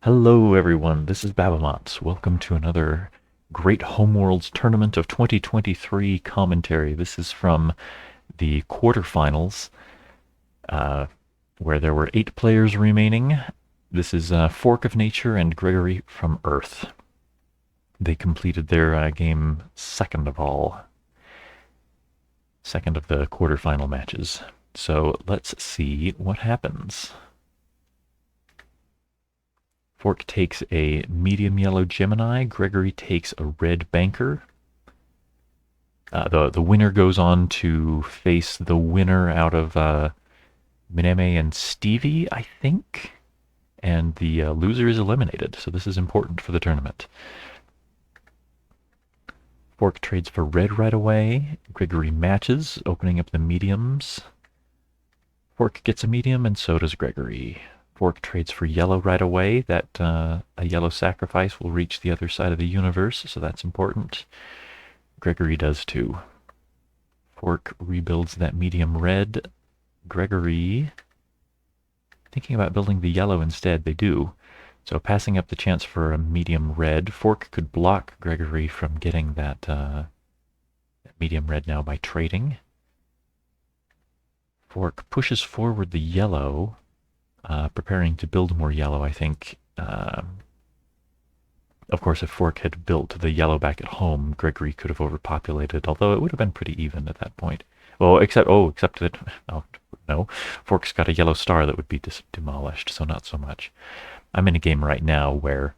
Hello everyone, this is Babamots. Welcome to another great Homeworlds tournament of 2023 commentary. This is from the quarterfinals, uh, where there were 8 players remaining. This is Fork of Nature and Gregory from Earth. They completed their game second of the quarterfinal matches. So let's see what happens. Fork takes a medium yellow Gemini. Gregory takes a red banker. The winner goes on to face the winner out of Mineme and Stevie, I think. And the loser is eliminated. So this is important for the tournament. Fork trades for red right away. Gregory matches, opening up the mediums. Fork gets a medium, and so does Gregory. Fork trades for yellow right away. That a yellow sacrifice will reach the other side of the universe, so that's important. Gregory does too. Fork rebuilds that medium red. Gregory thinking about building the yellow instead. They do. So passing up the chance for a medium red. Fork could block Gregory from getting that medium red now by trading. Fork pushes forward the yellow, preparing to build more yellow, I think. Of course, if Fork had built the yellow back at home, Gregory could have overpopulated, although it would have been pretty even at that point. Well, except that, oh, no, Fork's got a yellow star that would be demolished, so not so much. I'm in a game right now where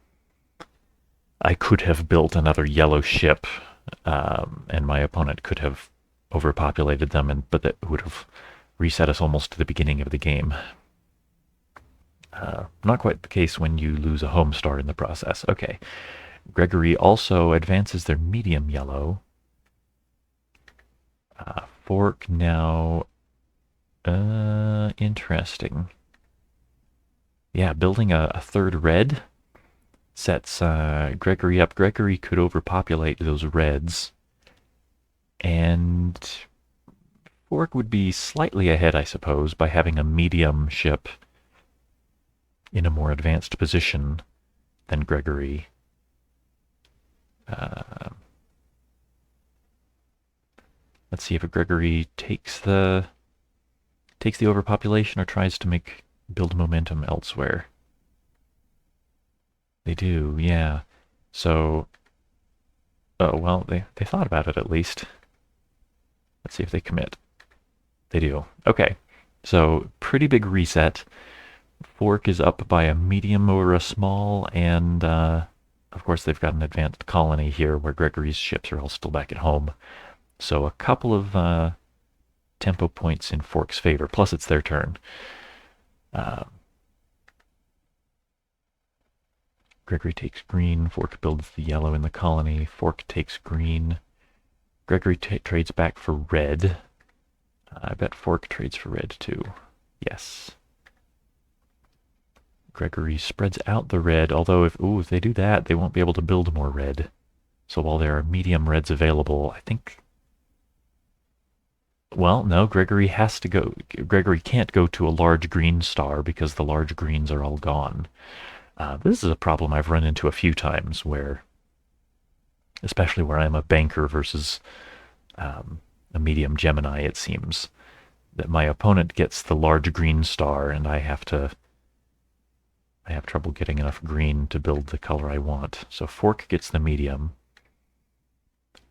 I could have built another yellow ship, and my opponent could have overpopulated them, but that would have reset us almost to the beginning of the game. Not quite the case when you lose a home star in the process. Okay. Gregory also advances their medium yellow. Fork now. Interesting. Yeah, building a third red sets Gregory up. Gregory could overpopulate those reds. And Fork would be slightly ahead, I suppose, by having a medium ship in a more advanced position than Gregory. Let's see if Gregory takes the overpopulation or tries to build momentum elsewhere. They do, yeah. So, oh well, they thought about it at least. Let's see if they commit. They do. Okay, so pretty big reset. Fork is up by a medium over a small, and of course they've got an advanced colony here where Gregory's ships are all still back at home. So a couple of tempo points in Fork's favor, plus it's their turn. Gregory takes green, Fork builds the yellow in the colony, Fork takes green. Gregory trades back for red. I bet Fork trades for red too. Yes. Gregory spreads out the red, although if they do that, they won't be able to build more red. So while there are medium reds available, I think. Well, no, Gregory has to go. Gregory can't go to a large green star because the large greens are all gone. This is a problem I've run into a few times especially where I'm a banker versus a medium Gemini, it seems that my opponent gets the large green star and I have trouble getting enough green to build the color I want. So Fork gets the medium.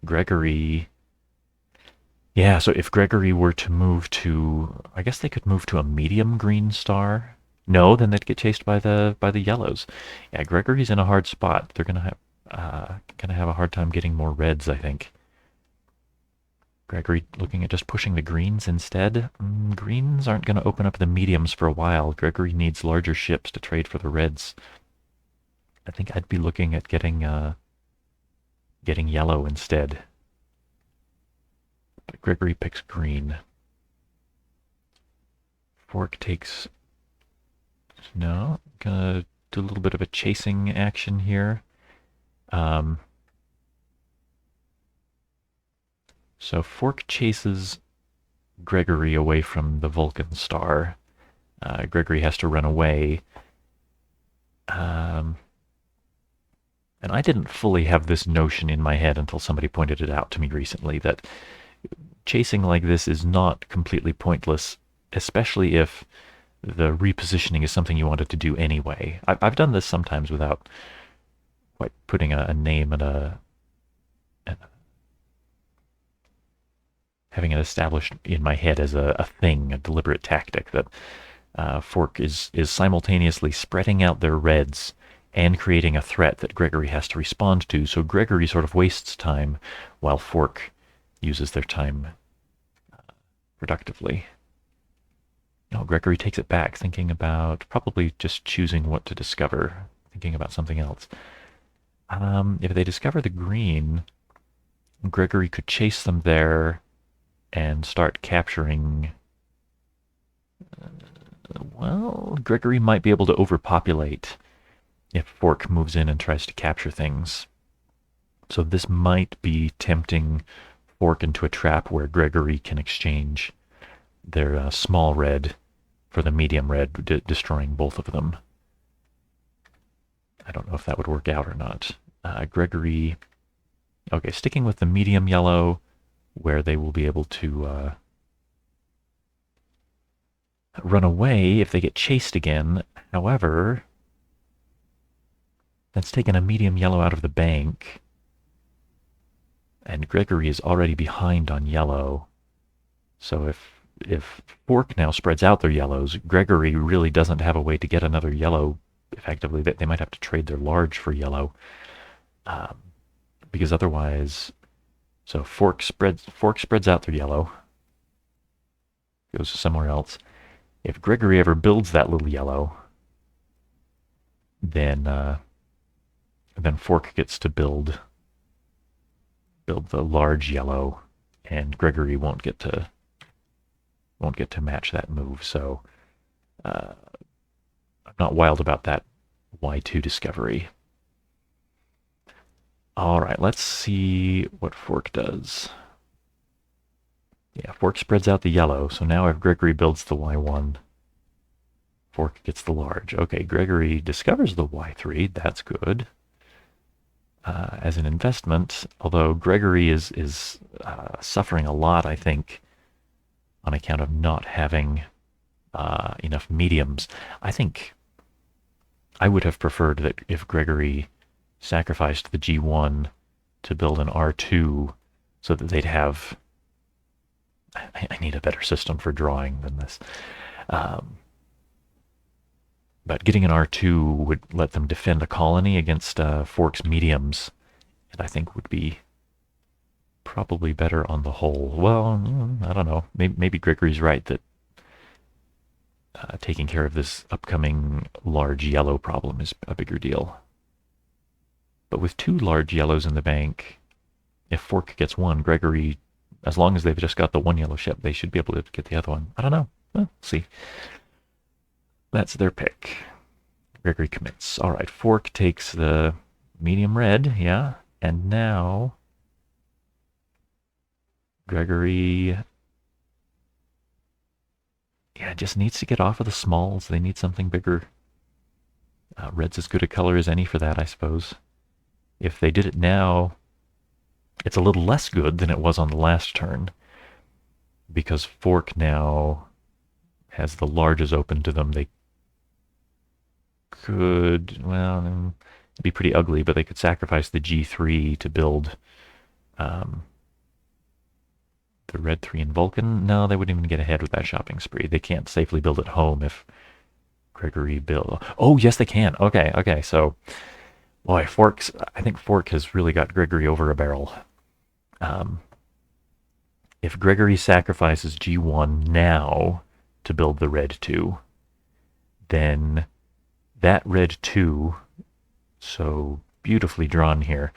Gregory. Yeah, so if Gregory were to move to, I guess they could move to a medium green star. No, then they'd get chased by the yellows. Yeah, Gregory's in a hard spot. They're gonna have a hard time getting more reds, I think. Gregory looking at just pushing the greens instead. Greens aren't going to open up the mediums for a while. Gregory needs larger ships to trade for the reds. I think I'd be looking at getting yellow instead. But Gregory picks green. Fork takes. No, gonna do a little bit of a chasing action here. So Fork chases Gregory away from the Vulcan star. Gregory has to run away. And I didn't fully have this notion in my head until somebody pointed it out to me recently that chasing like this is not completely pointless, especially if the repositioning is something you wanted to do anyway. I've done this sometimes without quite putting a name and having it established in my head as a thing, a deliberate tactic that Fork is simultaneously spreading out their reds and creating a threat that Gregory has to respond to. So Gregory sort of wastes time while Fork uses their time productively. Oh, Gregory takes it back, thinking about probably just choosing what to discover, thinking about something else. If they discover the green, Gregory could chase them there and start capturing. Well, Gregory might be able to overpopulate if Fork moves in and tries to capture things. So this might be tempting Fork into a trap where Gregory can exchange their small red for the medium red, destroying both of them. I don't know if that would work out or not. Gregory, okay, sticking with the medium yellow, where they will be able to run away if they get chased again. However, that's taken a medium yellow out of the bank, and Gregory is already behind on yellow. So if Fork now spreads out their yellows, Gregory really doesn't have a way to get another yellow effectively. They might have to trade their large for yellow, because otherwise, so Fork spreads out their yellow, goes somewhere else. If Gregory ever builds that little yellow, then Fork gets to build the large yellow, and Gregory won't get to match that move. So I'm not wild about that Y2 discovery. All right, let's see what Fork does. Yeah, Fork spreads out the yellow, so now if Gregory builds the Y1, Fork gets the large. Okay, Gregory discovers the Y3, that's good. As an investment, although Gregory is suffering a lot, I think, on account of not having enough mediums. I think I would have preferred that if Gregory sacrificed the G1 to build an R2 so that they'd have. I need a better system for drawing than this. But getting an R2 would let them defend a colony against Fork's mediums, and I think would be probably better on the whole. Well, I don't know. Maybe Gregory's right that taking care of this upcoming large yellow problem is a bigger deal. But with two large yellows in the bank, if Fork gets one, Gregory, as long as they've just got the one yellow ship, they should be able to get the other one. I don't know. Well, see. That's their pick. Gregory commits. All right, Fork takes the medium red, yeah, and now Gregory, yeah, just needs to get off of the smalls. They need something bigger. Red's as good a color as any for that, I suppose. If they did it now, it's a little less good than it was on the last turn, because Fork now has the larges open to them. They could, well, it'd be pretty ugly, but they could sacrifice the G3 to build the red 3 in Vulcan. No, they wouldn't even get ahead with that shopping spree. They can't safely build at home if Gregory build. Oh, yes, they can. Okay. So, boy, I think Fork has really got Gregory over a barrel. If Gregory sacrifices G1 now to build the red 2, then that red 2, so beautifully drawn here,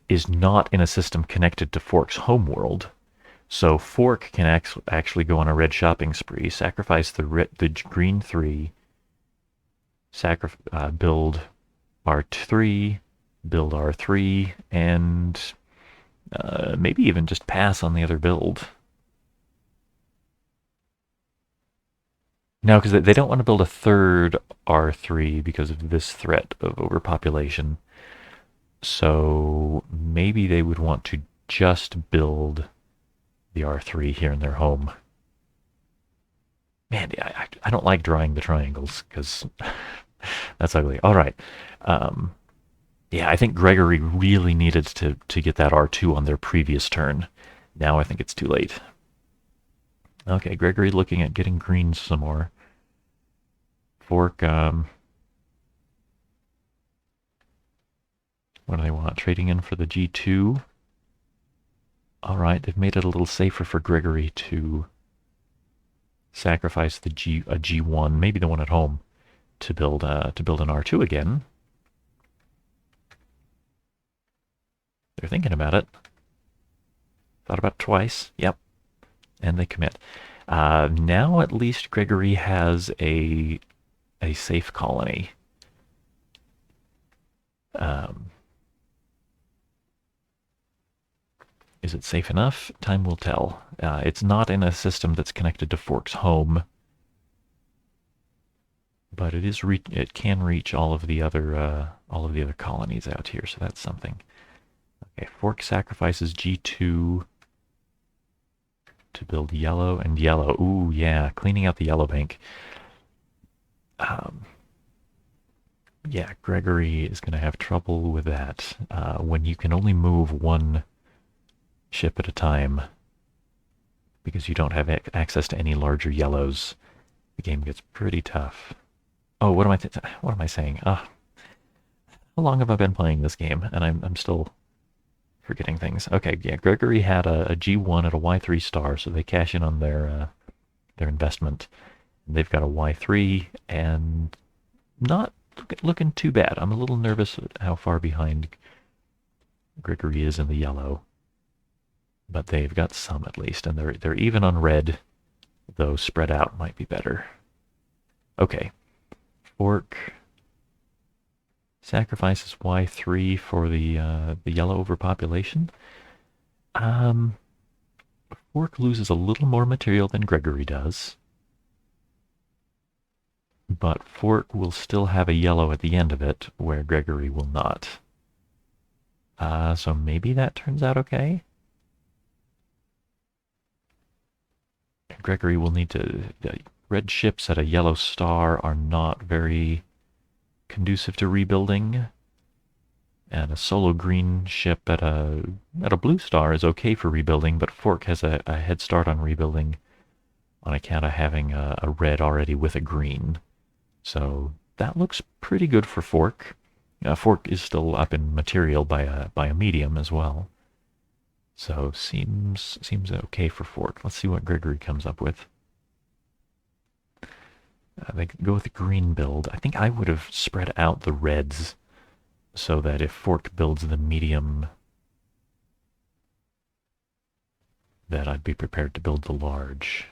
is not in a system connected to Fork's homeworld. So Fork can actually go on a red shopping spree, sacrifice the green 3, build R3, build R3, and maybe even just pass on the other build. No, because they don't want to build a third R3 because of this threat of overpopulation. So maybe they would want to just build the R3 here in their home. Man, I don't like drawing the triangles because that's ugly. All right. Um, yeah, I think Gregory really needed to get that R2 on their previous turn. Now I think it's too late. Okay, Gregory looking at getting greens some more. Fork, what do they want? Trading in for the G2. All right, they've made it a little safer for Gregory to sacrifice a G1, maybe the one at home, to build an R2 again. They're thinking about it. Thought about it twice. Yep, and they commit. Now at least Gregory has a safe colony. Um, is it safe enough? Time will tell. It's not in a system that's connected to Fork's home, but it can reach all of the other colonies out here, so that's something. Okay, Fork sacrifices G2 to build yellow and yellow. Ooh, yeah, cleaning out the yellow bank. Yeah, Gregory is going to have trouble with that when you can only move one ship at a time because you don't have access to any larger yellows. The game gets pretty tough. Oh, what am I saying? How long have I been playing this game? And I'm still forgetting things. Okay, yeah, Gregory had a G1 at a Y3 star, so they cash in on their investment. They've got a Y3 and not looking too bad. I'm a little nervous at how far behind Gregory is in the yellow, but they've got some at least, and they're even on red, though spread out might be better. Okay, Fork sacrifices Y3 for the yellow overpopulation. Fork loses a little more material than Gregory does, but Fork will still have a yellow at the end of it, where Gregory will not. So maybe that turns out okay. Gregory will need to. Red ships at a yellow star are not very conducive to rebuilding, and a solo green ship at a blue star is okay for rebuilding, but Fork has a head start on rebuilding on account of having a red already with a green. So that looks pretty good for Fork. Fork is still up in material by a medium as well. So seems okay for Fork. Let's see what Gregory comes up with. They go with the green build. I think I would have spread out the reds so that if Fork builds the medium, that I'd be prepared to build the large.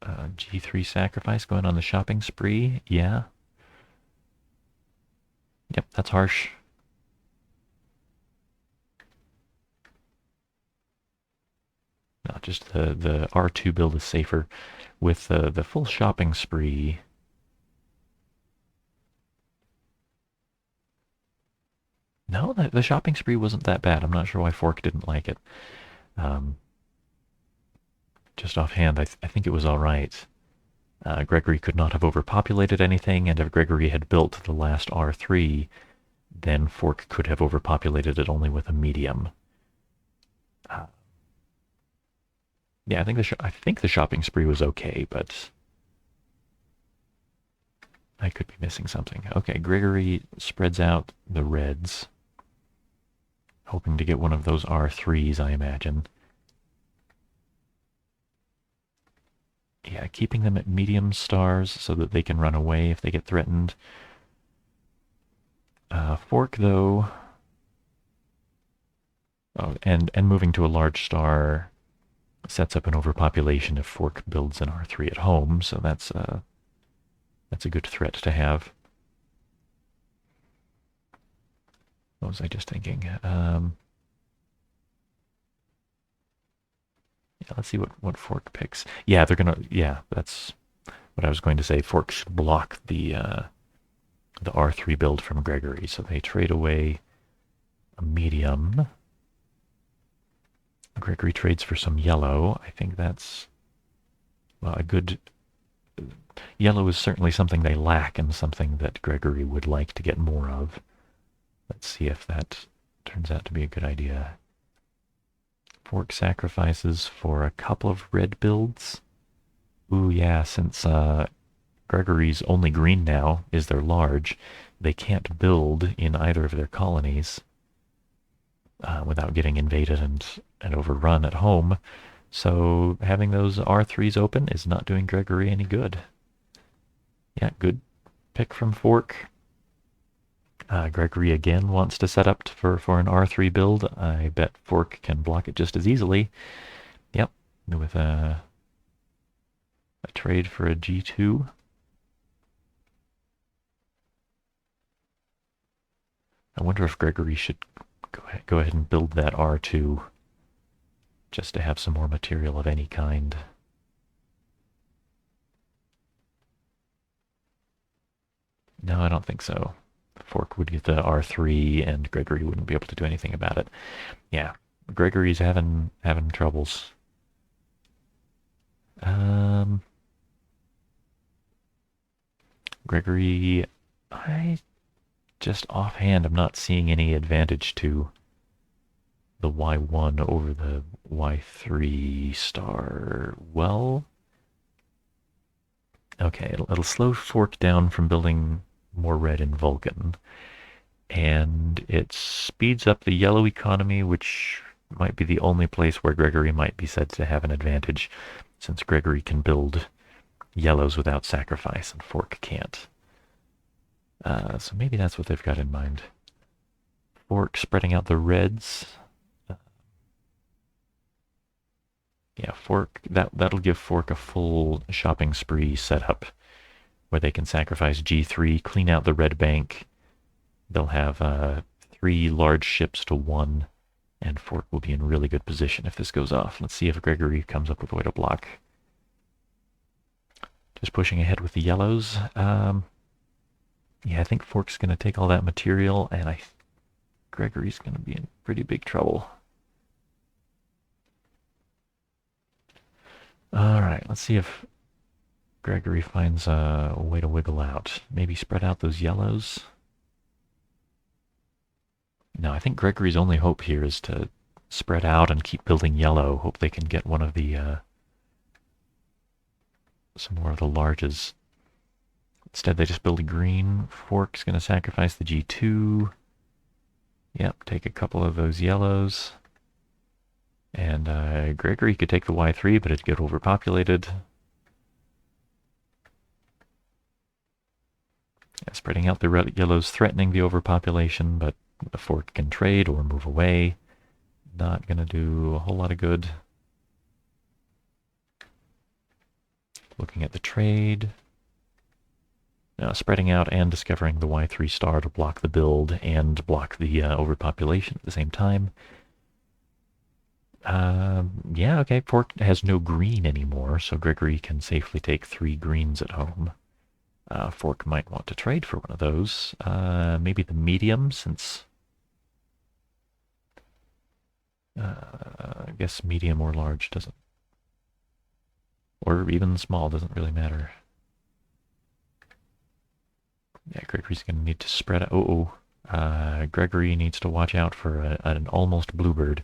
G3 sacrifice going on the shopping spree. Yeah. Yep, that's harsh. No, just the R2 build is safer. With the full shopping spree, no, the shopping spree wasn't that bad. I'm not sure why Fork didn't like it. Um, just offhand, I think it was all right. Gregory could not have overpopulated anything, and if Gregory had built the last R3, then Fork could have overpopulated it only with a medium. Uh, yeah, I think the shopping spree was okay, but I could be missing something. Okay, Gregory spreads out the reds, hoping to get one of those R3s, I imagine. Yeah, keeping them at medium stars so that they can run away if they get threatened. Fork, though, oh, and moving to a large star sets up an overpopulation if Fork builds an R3 at home, so that's a good threat to have. What was I just thinking? Yeah, let's see what Fork picks. Yeah, they're gonna. Yeah, that's what I was going to say. Fork should block the R3 build from Gregory, so they trade away a medium. Gregory trades for some yellow. I think that's, well, a good. Yellow is certainly something they lack and something that Gregory would like to get more of. Let's see if that turns out to be a good idea. Fork sacrifices for a couple of red builds. Ooh, yeah, since Gregory's only green now is their large, they can't build in either of their colonies without getting invaded and overrun at home. So having those R3s open is not doing Gregory any good. Yeah, good pick from Fork. Gregory again wants to set up for an R3 build. I bet Fork can block it just as easily. Yep, with a trade for a G2. I wonder if Gregory should go ahead and build that R2 just to have some more material of any kind. No, I don't think so. Fork would get the R3 and Gregory wouldn't be able to do anything about it. Yeah, Gregory's having troubles. Gregory, I just offhand, I'm not seeing any advantage to the Y1 over the Y3 star. Well, okay, it'll slow Fork down from building more red in Vulcan, and it speeds up the yellow economy, which might be the only place where Gregory might be said to have an advantage, since Gregory can build yellows without sacrifice and Fork can't. So maybe that's what they've got in mind. Fork spreading out the reds. Yeah, Fork, that'll give Fork a full shopping spree setup where they can sacrifice G3, clean out the red bank. They'll have 3 large ships to 1, and Fork will be in really good position if this goes off. Let's see if Gregory comes up with a way to block. Just pushing ahead with the yellows. Yeah, I think Fork's going to take all that material, and Gregory's going to be in pretty big trouble. All right, let's see if Gregory finds a way to wiggle out. Maybe spread out those yellows. No, I think Gregory's only hope here is to spread out and keep building yellow. Hope they can get one of the some more of the larges. Instead, they just build a green. Fork's going to sacrifice the G2. Yep, take a couple of those yellows. And Gregory could take the Y3, but it'd get overpopulated. Yeah, spreading out the red yellows, threatening the overpopulation, but the Fork can trade or move away. Not going to do a whole lot of good. Looking at the trade. Now, spreading out and discovering the Y3 star to block the build and block the overpopulation at the same time. Yeah, okay, Fork has no green anymore, so Gregory can safely take 3 greens at home. Fork might want to trade for one of those. Maybe the medium, since... I guess medium or large doesn't... Or even small, doesn't really matter. Yeah, Gregory's going to need to spread out. Gregory needs to watch out for an almost bluebird.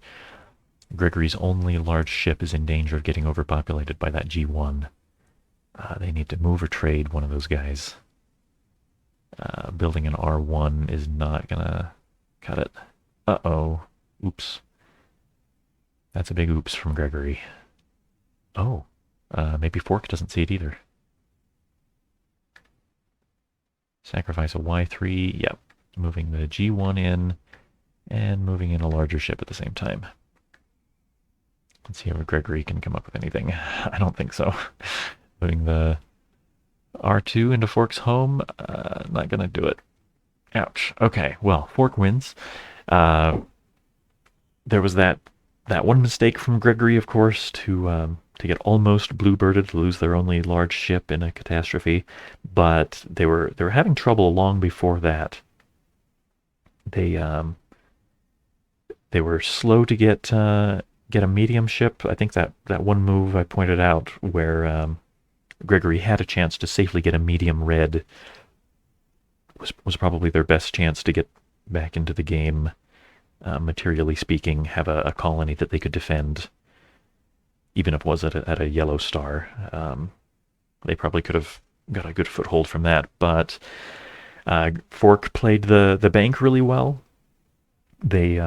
Gregory's only large ship is in danger of getting overpopulated by that G1. They need to move or trade one of those guys. Building an R1 is not going to cut it. Uh-oh. Oops. That's a big oops from Gregory. Oh. Maybe Fork doesn't see it either. Sacrifice a Y3. Yep. Moving the G1 in and moving in a larger ship at the same time. Let's see if Gregory can come up with anything. I don't think so. Putting the R2 into Fork's home, not going to do it. Ouch. Okay, well, Fork wins. There was that That one mistake from Gregory, of course, to get almost bluebirded, to lose their only large ship in a catastrophe, but they were having trouble long before that. They they were slow to get a medium ship. I think that one move I pointed out where Gregory had a chance to safely get a medium red was probably their best chance to get back into the game, materially speaking, have a colony that they could defend, even if it was at a yellow star. They probably could have got a good foothold from that, but Fork played the bank really well. They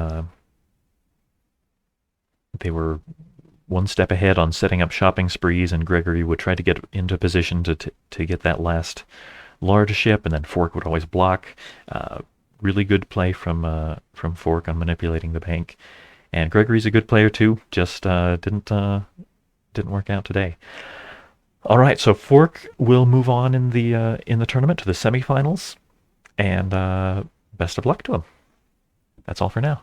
they were one step ahead on setting up shopping sprees, and Gregory would try to get into position to get that last large ship, and then Fork would always block. Really good play from Fork on manipulating the bank, and Gregory's a good player too. Just didn't work out today. All right, so Fork will move on in the tournament to the semifinals, and best of luck to him. That's all for now.